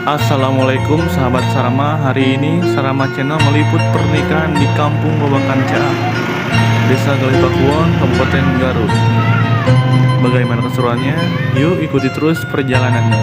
Assalamualaikum sahabat Sarama. Hari ini Sarama Channel meliput pernikahan di Kampung Babakanca, Desa Galipakuon, Kabupaten Garut. Bagaimana keseruannya? Yuk ikuti terus perjalanannya.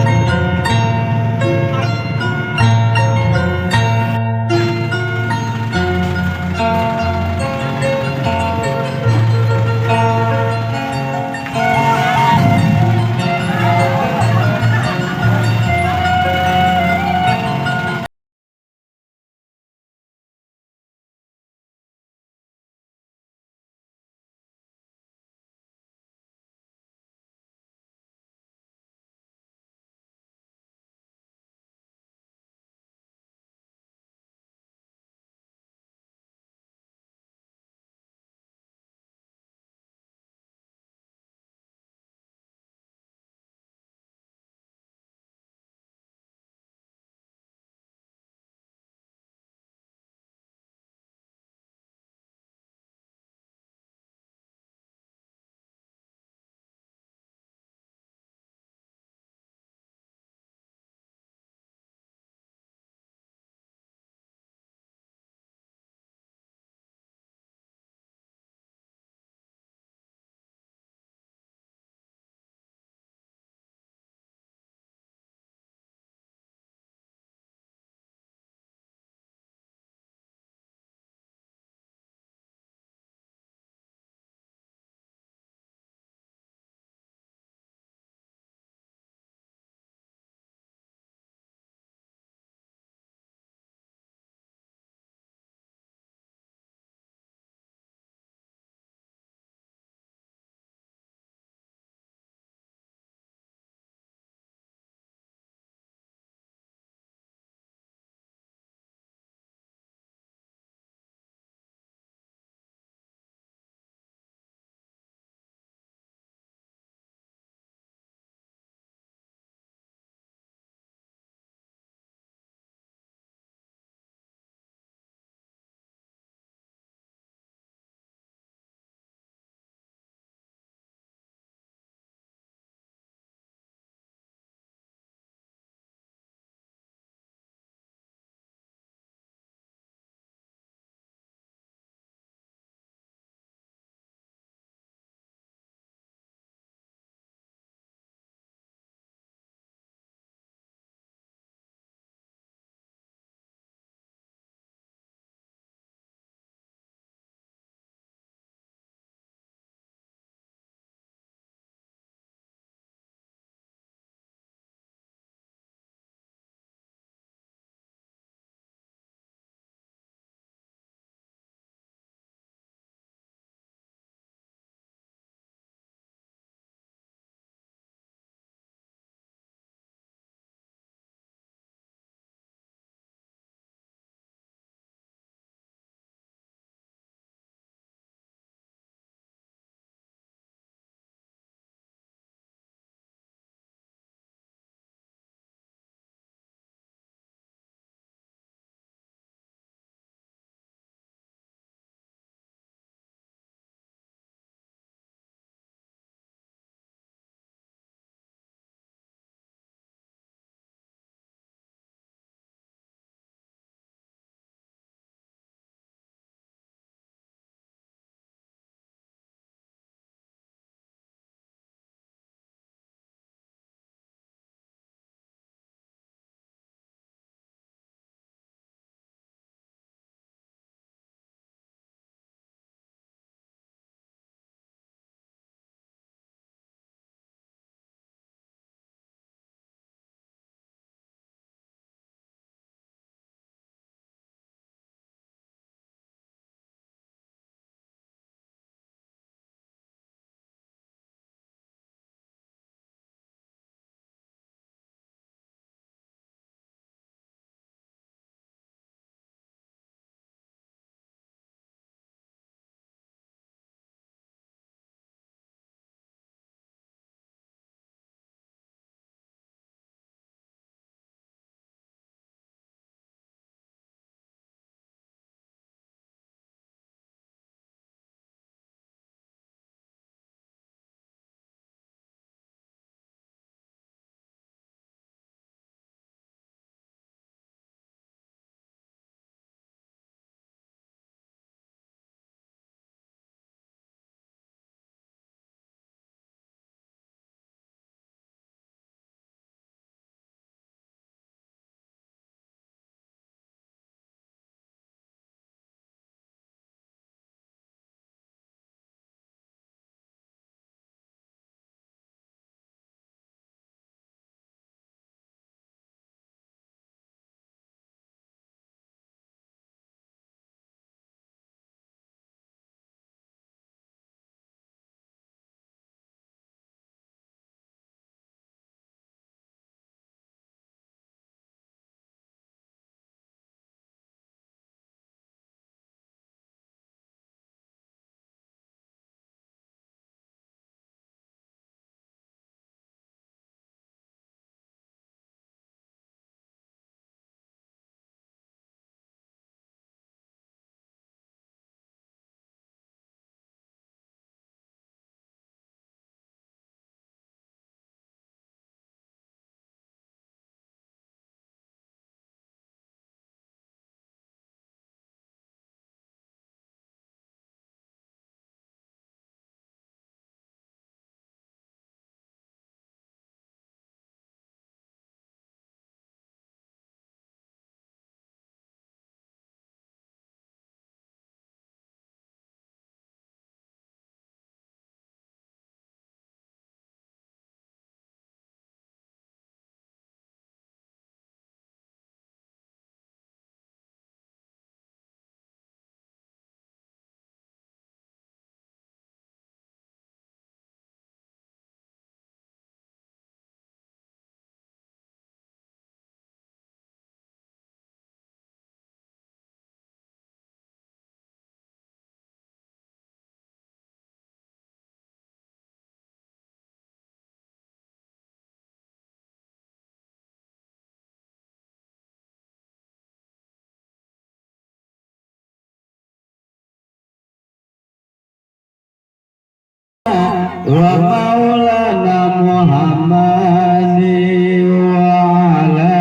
wa maulana Muhammadin wa ala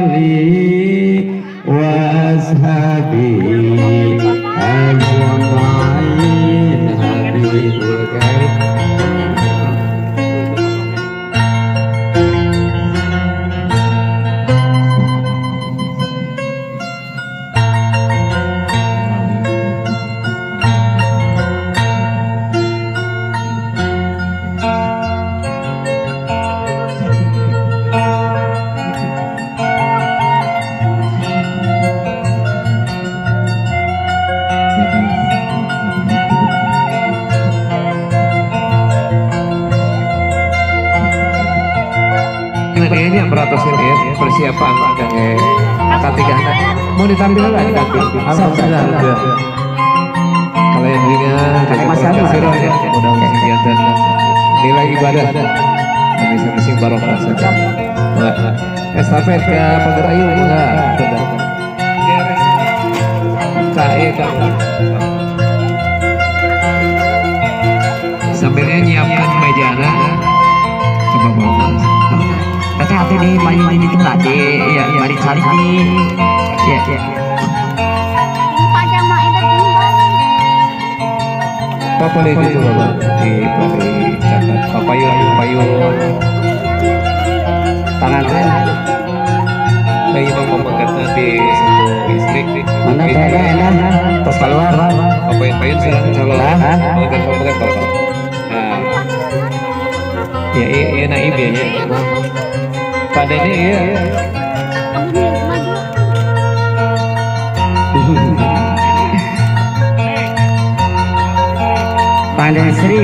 alihi wa ashabihi ajma'in habibul karim. Ini yang beratus ini persiapan dengan ketiga mau ditampilkan lagi alhamdulillah kalau yang ringan jadi masalah ya mudah-mudahan kegiatan nilai ibadah bisa misi barokah saja. Estafet ke Pagerayu enggak KE sambilnya nyiapkan mejana coba bawa hati-hati nih payung ini tuh tadi ya mari cari nih ya apa boleh itu bapak di catat payung tangan saya lagi mau memegang di listrik mana saya enak terus keluar payung silakan salah memegang bapak nah ya naib ya pada ini iya Pandai Sri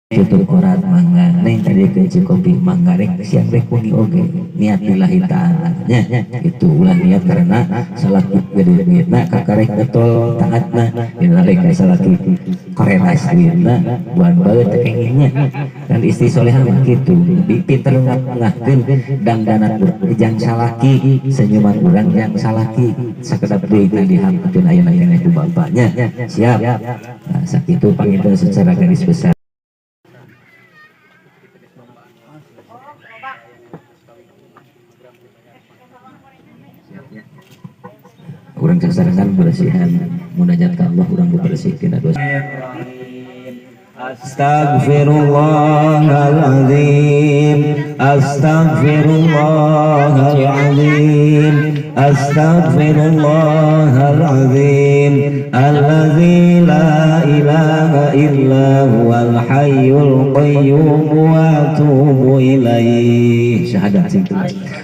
tutup korat mangga neng tadi ke kopi mangga rek siap rek kungi oge niat lillahi ta'ala nya itu ulah niat karena salaki gede duitna kakarek betul taatna dina rek salaki korelasinya buat bae tekenginnya dan istri solehan mah kitu lebih pinter ngahkeun dangdanan jang salaki senyuman urang yang salaki sakedap deui dihampeun ayeuna keneh ku bapaknya siap nah sakitu panginten secara garis besar. Orang sasaran bersihan munajat ke Allah orang bersihkan dosa. Astaghfirullahaladzim Astaghfirullahaladzim Astaghfirullahaladzim Alladzi la ilaha illa huwal hayyul qayyum wa atubu ilaih. Syahadat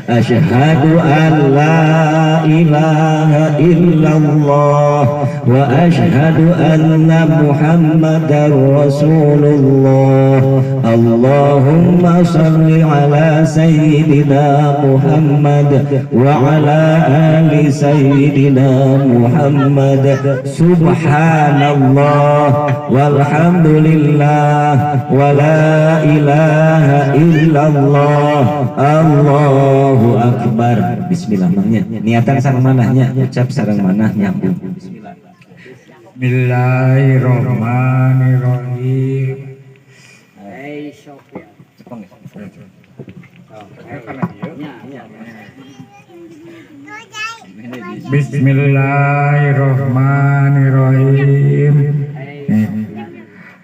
Asyhadu an la ilaha illallah wa asyhadu anna Muhammadar Rasulullah. Allahumma salli ala sayyidina Muhammad wa ala ali sayyidina Muhammad. Subhanallah walhamdulillah wa la ilaha illallah. Allahu akbar. Bismillah niatan sareng manahnya ucap sareng manah nyambung. Bismillahirrahmanirrahim. Bismillahirrahmanirrahim.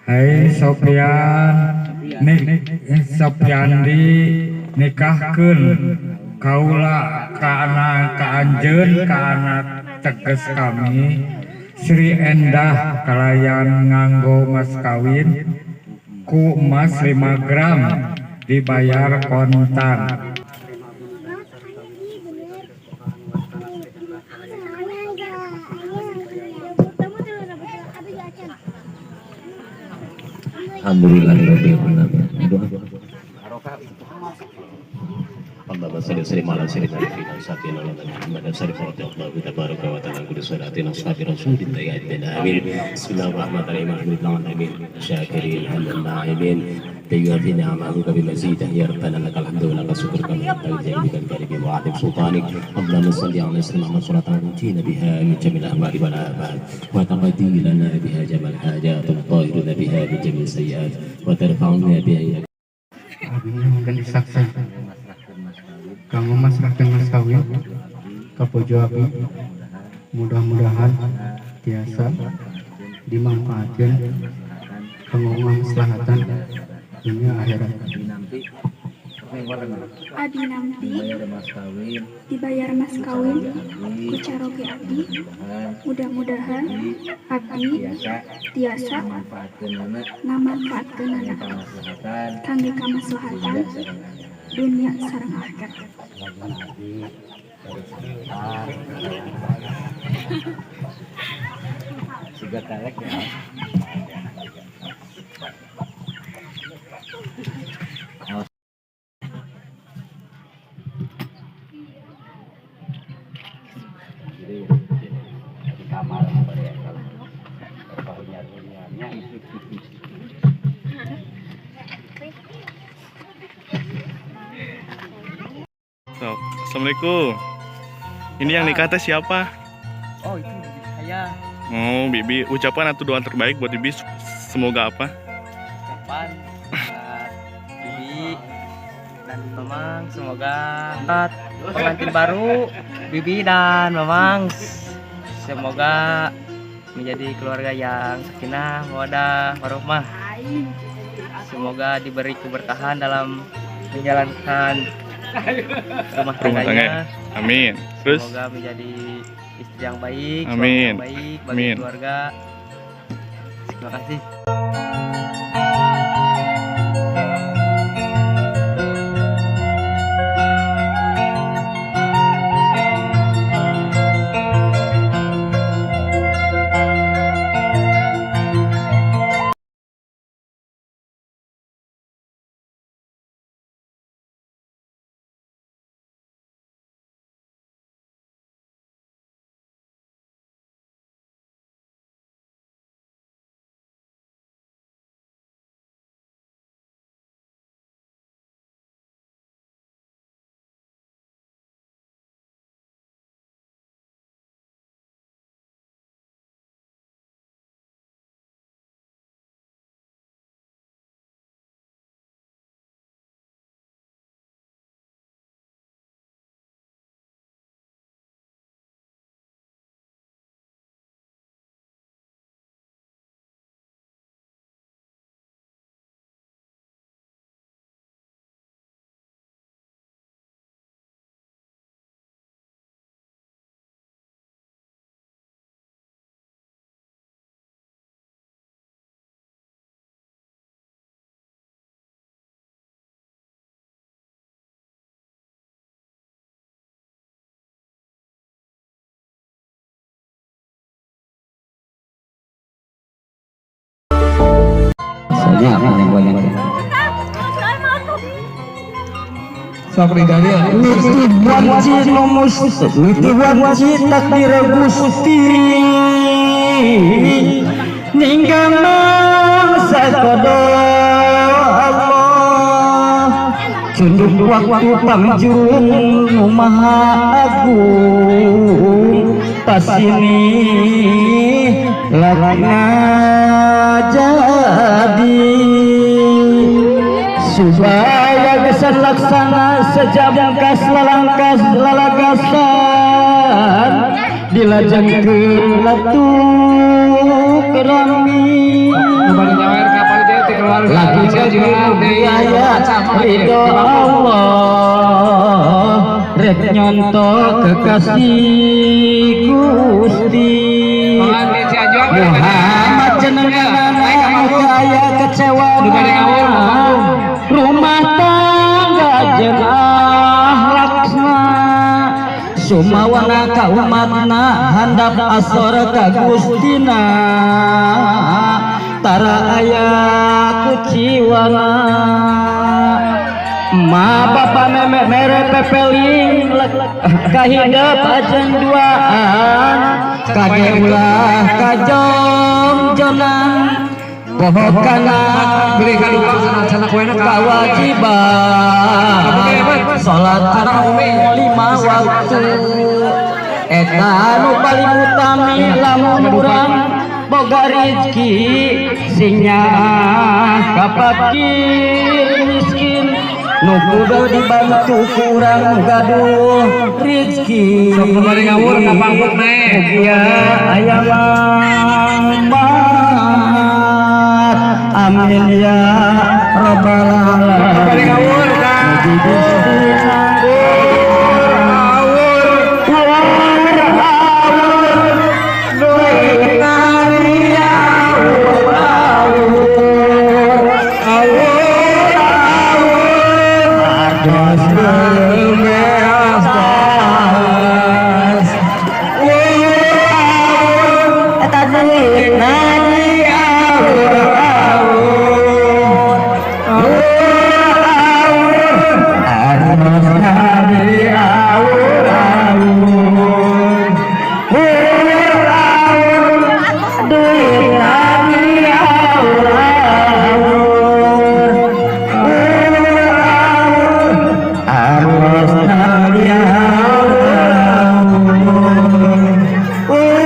Hai Sofyan Sofyandi nikahkeun kaula ka anak ka anjeun ka anak teges kami Sri Endah kalayan nganggo mas kawin ku emas 5 gram dibayar kontan. Alhamdulillahirabbil alamin. Allahumma salli ala sayyidina Muhammad sayyidina Muhammad salli alaihi tabaraka wa ta'ala kullu salatin ashabi rasulillah amin. Bismillahirrahmanirrahim. Alhamdulillahi syakirin alhamdulillah. يوافي نعمك بمزيده يا ربنا لك الحمد ولك الشكر كما ينبغي لجلالك الكريم وعظيم سلطانك. اللهم صل على سيدنا محمد صلاة تنجينا بها من جميع الأهوال والآفات وتقضي لنا بها جميع الحاجات وتطهرنا بها من جميع السيئات وترفعنا بها إلى dan disaksa kanggo masrahkeun mas kawin ka pojo abi mudah-mudahan tiasa dimanfaatkeun kanggo ngamaslahatan dunia akhirat. Abi nampi dibayar mas kawin ku caroge abi mudah-mudahan abi tiasa ngamanfaatkeun anak kangge kamaslahatan dunia sareng akhirat. Siga karek ya. So, Assalamualaikum. Ini yang nikah teh siapa? Oh, itu bibi saya. Oh, Bibi. Ucapan atau doa terbaik buat Bibi semoga apa? Ucapan buat bibi dan mamang semoga pengantin baru bibi dan mamang semoga menjadi keluarga yang sakinah, mawaddah, warahmah. Semoga diberi keberkahan dalam menjalankan rumah tangganya. Amin. Terus Semoga menjadi istri yang baik, suami Amin. yang baik bagi Amin. keluarga. Terima kasih. Soalnya apa yang banyak? Sok ridaya. Nitiwan cino musti, nitiwan takdir gusti, ninggaman sakodo Allah, cunduk waktu pangjun maha agung, pasini lakna jadi. Supaya kesan laksana sejam kas lalangkas lalagasan dilajengkeun latu kerami Kembali nyawer kapal dia keluar lagi biaya ridho Allah rek nyontok kekasih Gusti Muhammad jenengan aya kecewa rumah tangga jeung ahlakna sumawana ka umatna handap asor ka Gustina tara aya kuciwana ma bapa meme mere pepeling kahidep ajen duaan kage ulah kajong jonan pokokna beri kaduka sana kuena kewajiban salat tarawih 5 waktu eta anu paling utami lamun urang boga rezeki sinya kapakir miskin nu kudu dibantu kurang gaduh rezeki sok kembali ngawur ka pangkut naik mugia aya manfaat amin ya rabbal alamin kembali ngawur ka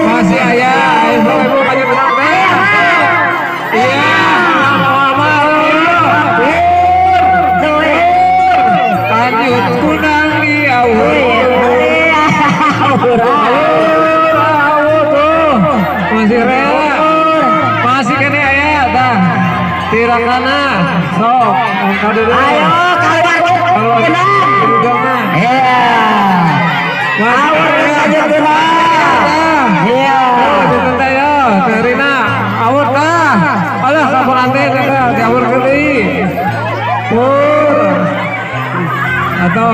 masih ayah ibu banyak benar iya lanjut kunang di awur masih rela masih kene ayah dah tirakana sok angkat dulu ayo kalau kenang jangan iya awur aja kenang iya tentang ya Terina awur dah alah kapan nanti dah diawur kali pur atau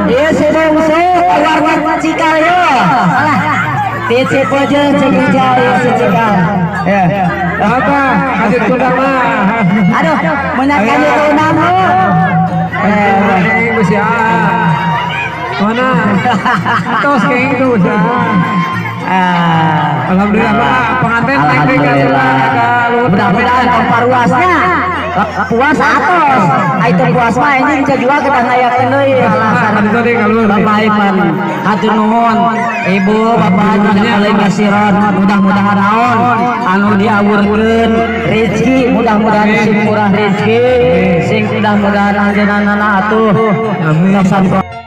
iya sudah musuh awar cikal yo alah titip aja cikal ya cikal ya apa hadir kudang mah aduh menyakan itu namu kenging usia mana tos kenging tuh usia alhamdulillah pak pengantin alhamdulillah mudah-mudahan paruasnya puas atos itu puas mah ini bisa jual kita ngayakeun deui Bapak Ipan hatur nuhun Ibu Bapak jeung alaihi kasiron mudah-mudahan naon anu diawurkeun rezeki mudah-mudahan sing murah rezeki sing mudah-mudahan anjeunna atuh amin